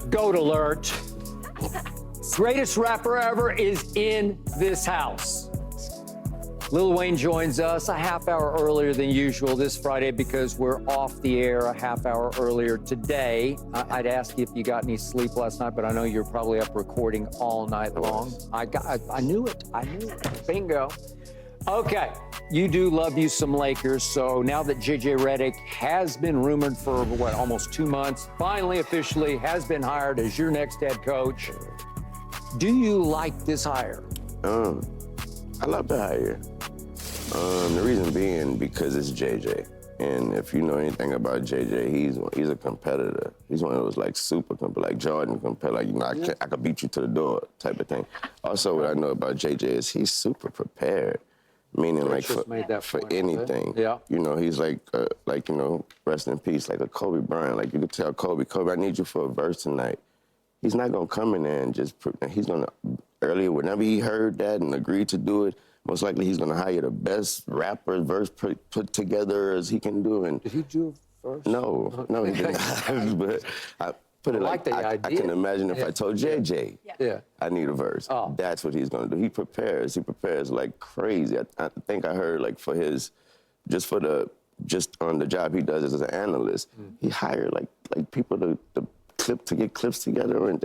Goat alert. Greatest rapper ever is in this house. Lil Wayne joins us a half hour earlier than usual this Friday because we're off the air a half hour earlier today. I'd ask you if you got any sleep last night, but I know you're probably up recording all night long. I knew it. I knew it. Bingo. Okay. You do love you some Lakers, so now that JJ Redick has been rumored for, almost 2 months, finally officially has been hired as your next head coach, do you like this hire? I love the hire. The reason being because it's JJ. And if you know anything about JJ, he's a competitor. He's one of those like super competitor, like Jordan competitor, like, I could beat you to the door type of thing. Also, what I know about JJ is he's super prepared. Meaning, like, for anything. Yeah. You know, he's like, rest in peace, like a Kobe Bryant. Like, you could tell Kobe, I need you for a verse tonight. He's not going to come in there and just, he's going to, earlier, whenever he heard that and agreed to do it, most likely he's going to hire the best rapper verse put together as he can do. And did he do a verse? No, he didn't. But I put it like I can imagine if I told JJ, I need a verse. Oh. That's what he's going to do. He prepares like crazy. I think I heard like just on the job he does as an analyst, he hired like people to get clips together and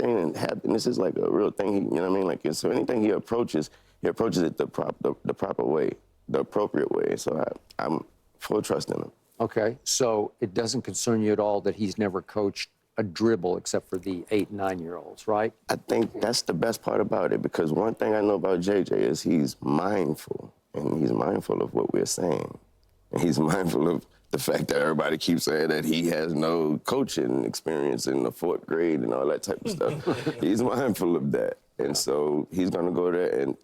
this is like a real thing. You know what I mean? Like, so anything he approaches it the proper way, the appropriate way. So I'm full trust in him. Okay, so it doesn't concern you at all that he's never coached a dribble except for the 8- and 9-year-olds, right? I think that's the best part about it, because one thing I know about JJ is he's mindful, and he's mindful of what we're saying. And he's mindful of the fact that everybody keeps saying that he has no coaching experience in the 4th grade and all that type of stuff. He's mindful of that. And so he's going to go there and,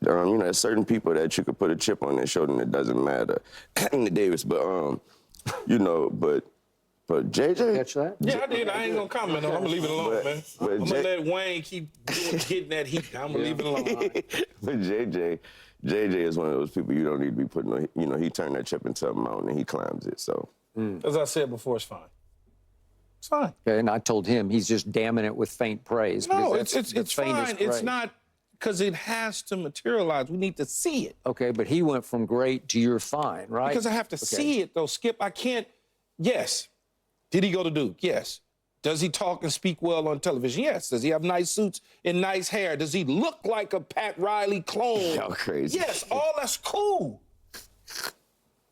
there's certain people that you could put a chip on their shoulder and it doesn't matter. Anthony Davis, but JJ? Catch that? Yeah, I did. I ain't gonna comment on it. I'm gonna leave it alone, man. I'm gonna let Wayne keep getting that heat. I'm gonna leave it alone. But JJ is one of those people you don't need to be putting on, he turned that chip into a mountain and he climbs it, so. As I said before, it's fine. It's fine. Okay, and I told him he's just damning it with faint praise. No, it's fine. Praise. It's not, because it has to materialize. We need to see it. Okay, but he went from great to you're fine, right? Because I have to see it, though, Skip. I can't, yes. Did he go to Duke? Yes. Does he talk and speak well on television? Yes. Does he have nice suits and nice hair? Does he look like a Pat Riley clone? Y'all crazy. Yes, all that's cool.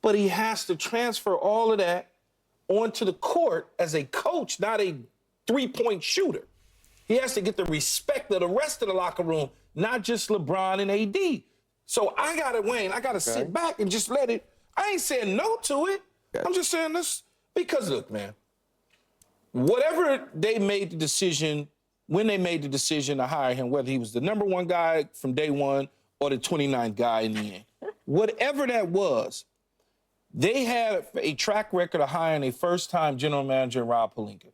But he has to transfer all of that onto the court as a coach, not a three-point shooter. He has to get the respect of the rest of the locker room, not just LeBron and AD. So I got to sit back and just let it. I ain't saying no to it. I'm just saying this because, look, man, whatever they made the decision, when they made the decision to hire him, whether he was the number 1 guy from day one or the 29th guy in the end, whatever that was, they had a track record of hiring a first-time general manager, Rob Pelinka.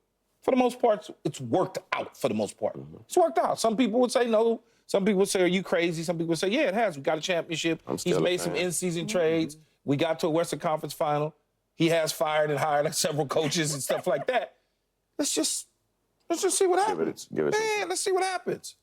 For the most part, it's worked out for the most part. It's worked out. Some people would say no. Some people would say, are you crazy? Some people would say, yeah, it has. We got a championship. He's made some in-season trades. We got to a Western Conference final. He has fired and hired several coaches and stuff like that. Let's just see what happens. Let's see what happens.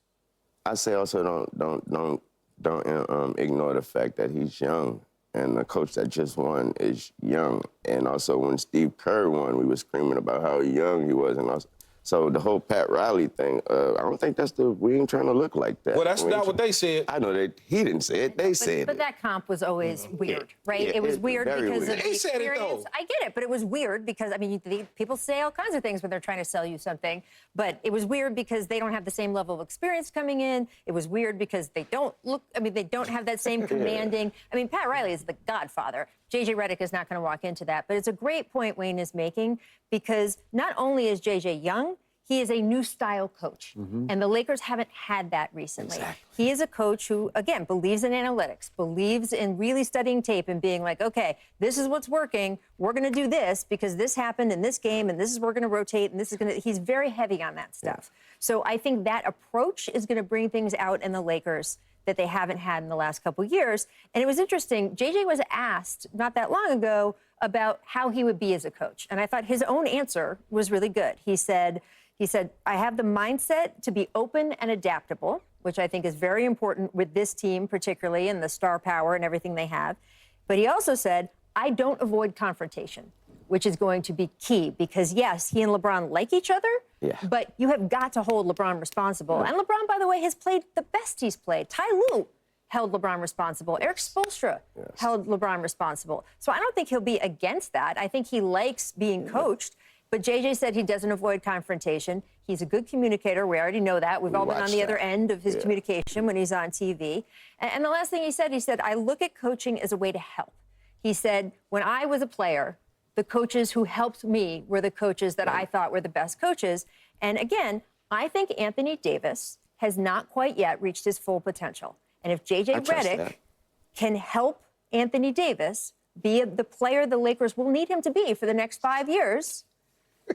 I say also don't ignore the fact that he's young, and the coach that just won is young. And also when Steve Kerr won, we were screaming about how young he was, and also, so the whole Pat Riley thing, I don't think we ain't trying to look like that. Well, that's not what they said. I know he didn't say it, they said it. But that comp was always weird, right? Yeah, it was weird because weird. of the They said it, experience. though. I get it, but it was weird because, people say all kinds of things when they're trying to sell you something, but it was weird because they don't have the same level of experience coming in. It was weird because they don't have that same commanding. Pat Riley is the godfather. JJ Redick is not going to walk into that, but it's a great point Wayne is making because not only is JJ young, he is a new style coach, and the Lakers haven't had that recently. Exactly. He is a coach who, again, believes in analytics, believes in really studying tape and being like, okay, this is what's working. We're going to do this because this happened in this game, and this is we're going to rotate, and this is going to. He's very heavy on that stuff. So I think that approach is going to bring things out in the Lakers that they haven't had in the last couple of years. And it was interesting. JJ was asked not that long ago about how he would be as a coach, and I thought his own answer was really good. He said, He said, I have the mindset to be open and adaptable, which I think is very important with this team, particularly, and the star power and everything they have. But he also said, I don't avoid confrontation, which is going to be key because, yes, he and LeBron like each other, but you have got to hold LeBron responsible. And LeBron, by the way, has played the best he's played. Ty Lue held LeBron responsible. Eric Spoelstra held LeBron responsible. So I don't think he'll be against that. I think he likes being coached. But JJ said he doesn't avoid confrontation. He's a good communicator. We already know that. We've all been on the other end of his communication when he's on TV. And the last thing he said, I look at coaching as a way to help. He said, when I was a player, the coaches who helped me were the coaches that I thought were the best coaches. And again, I think Anthony Davis has not quite yet reached his full potential. And if JJ Redick can help Anthony Davis be the player the Lakers will need him to be for the next 5 years,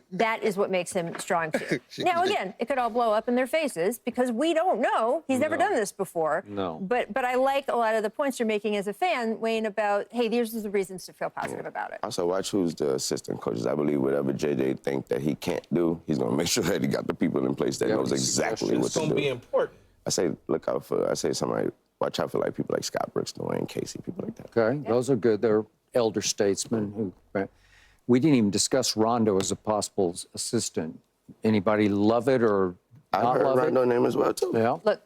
that is what makes him strong too. Now, again, it could all blow up in their faces because we don't know. He's never done this before. But I like a lot of the points you're making as a fan, Wayne, about, hey, these are the reasons to feel positive about it. Also, watch who's the assistant coaches. I believe whatever JJ think that he can't do, he's going to make sure that he got the people in place that knows exactly what to do. It's going to be important. I say, watch out for like people like Scott Brooks, Dwayne Casey, people like that. Okay, those are good. They're elder statesmen who... We didn't even discuss Rondo as a possible assistant. Anybody love it or not love it? I heard Rondo's name as well, too. Yeah. Look,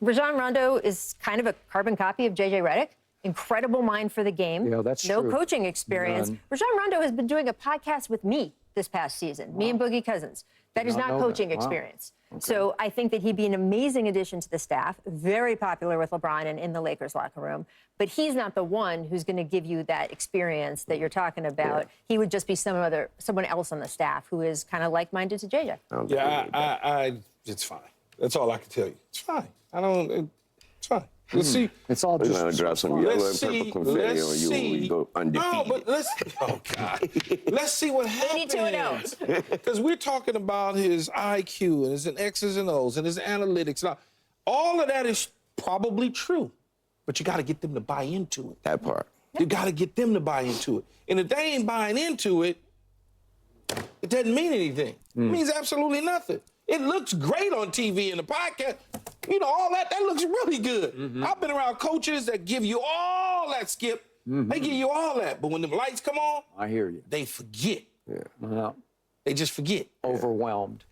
Rajon Rondo is kind of a carbon copy of JJ Redick. Incredible mind for the game. Yeah, that's no true. Coaching experience. None. Rajon Rondo has been doing a podcast with me this past season, me and Boogie Cousins. That is not coaching experience. Okay. So I think that he'd be an amazing addition to the staff, very popular with LeBron and in the Lakers locker room. But he's not the one who's going to give you that experience that you're talking about. He would just be someone else on the staff who is kind of like-minded to JJ. It's fine. That's all I can tell you. It's fine. It's fine. Let's see. It's all We're just... going to drop some yellow and purple confetti on you when we go undefeated. No, but let's see what happens. Because we're talking about his IQ and his X's and O's and his analytics. And all of that is probably true, but you got to get them to buy into it. That part. You got to get them to buy into it. And if they ain't buying into it, it doesn't mean anything. It means absolutely nothing. It looks great on TV and the podcast. You know, all that looks really good. I've been around coaches that give you all that, Skip. They give you all that. But when the lights come on, I hear you. they forget. Well, They just forget. overwhelmed.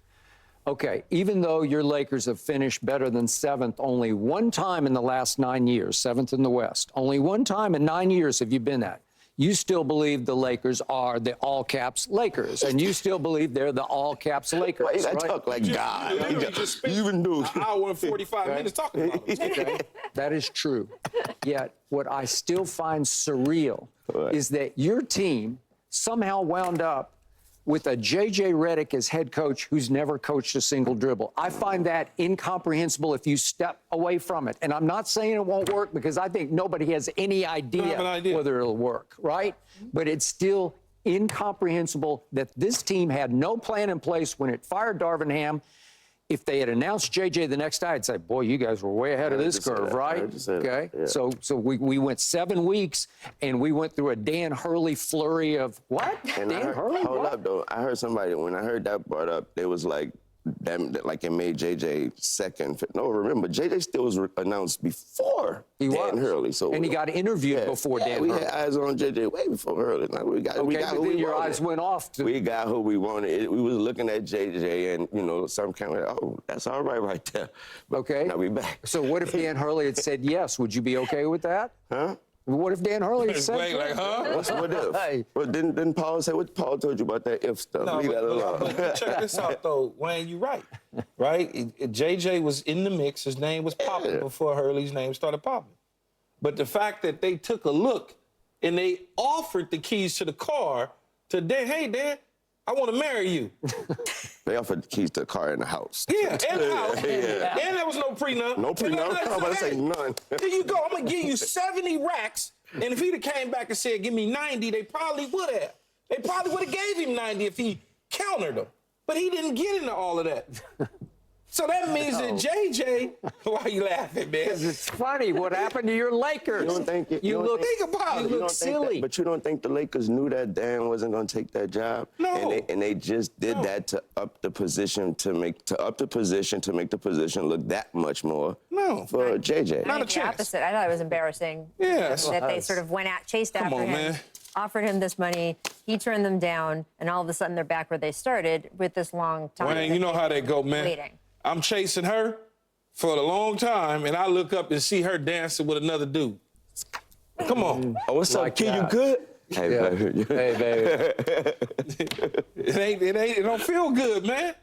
Okay, even though your Lakers have finished better than seventh only one time in the last 9 years, seventh in the West, only one time in 9 years have you been that. You still believe the Lakers are the all-caps Lakers, and you still believe they're the all-caps Lakers, Why you got to right? talk like God? You just spent You even do. an hour and 45 minutes talking about it. Okay, that is true. Yet, what I still find surreal is that your team somehow wound up with a JJ Redick as head coach who's never coached a single dribble. I find that incomprehensible if you step away from it. And I'm not saying it won't work because I think nobody has any idea whether it'll work, right? But it's still incomprehensible that this team had no plan in place when it fired Darvin Ham. If they had announced JJ the next day, I'd say, boy, you guys were way ahead of this curve, right? Okay. Yeah. So we went 7 weeks and we went through a Dan Hurley flurry of what? And Dan Hurley? Hold What? up, though. I heard somebody, when I heard that brought up, they was like, like it made JJ second. No, remember, JJ still was announced before Dan Hurley. So and he got interviewed before Dan we Hurley. had eyes on JJ way before Hurley. Now, we got Okay, who but we then your wanted. eyes went off. We got who we wanted. We was looking at JJ and, you know, some kind of, oh, that's all right there. But Okay. now we back. So what if Dan Hurley had said yes? Would you be okay with that? Huh? What if Dan Hurley had said Wait, like, huh? What if? Hey. But didn't Paul say, what Paul told you about that if stuff? No, Leave that alone. but check this out, though, Wayne, you're right. JJ was in the mix. His name was popping before Hurley's name started popping. But the fact that they took a look and they offered the keys to the car to Dan, hey, Dan, I want to marry you. They offered the keys to the car in the house. Yeah, and the house. Yeah. And there was no prenup. No prenup? I was about to say none. Here you go. I'm going to give you 70 racks. And if he'd have came back and said, give me 90, they probably would have. They probably would have gave him 90 if he countered them. But he didn't get into all of that. So that means that JJ, why are you laughing, man? It's funny. What happened to your Lakers? You don't think it? You look, Think about it. you look silly. But you don't think the Lakers knew that Dan wasn't going to take that job? No. And they just did that to up the position to make the position look that much more. No. For JJ. Not a The chance. opposite. I thought it was embarrassing. Yes. That they sort of chased Come after on, him, man. offered him this money, he turned them down, and all of a sudden they're back where they started with this long time. Wayne, you know how they go, man. Waiting. I'm chasing her for a long time, and I look up and see her dancing with another dude. Come on. Oh, what's Like up, kid? that. You good? Hey, Yeah. baby. Hey, baby. It don't feel good, man.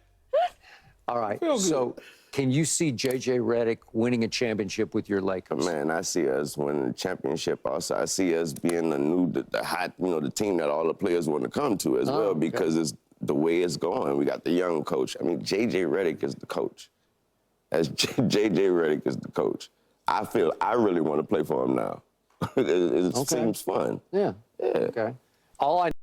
All right. Feel good. So, can you see JJ Redick winning a championship with your Lakers? Man, I see us winning the championship. Also, I see us being the hot, the team that all the players want to come to as well, okay. because it's the way it's going. We got the young coach. I mean, JJ Redick is the coach. As JJ Redick is the coach. I feel I really want to play for him now. It Okay. seems fun. Yeah. Yeah. Okay. All I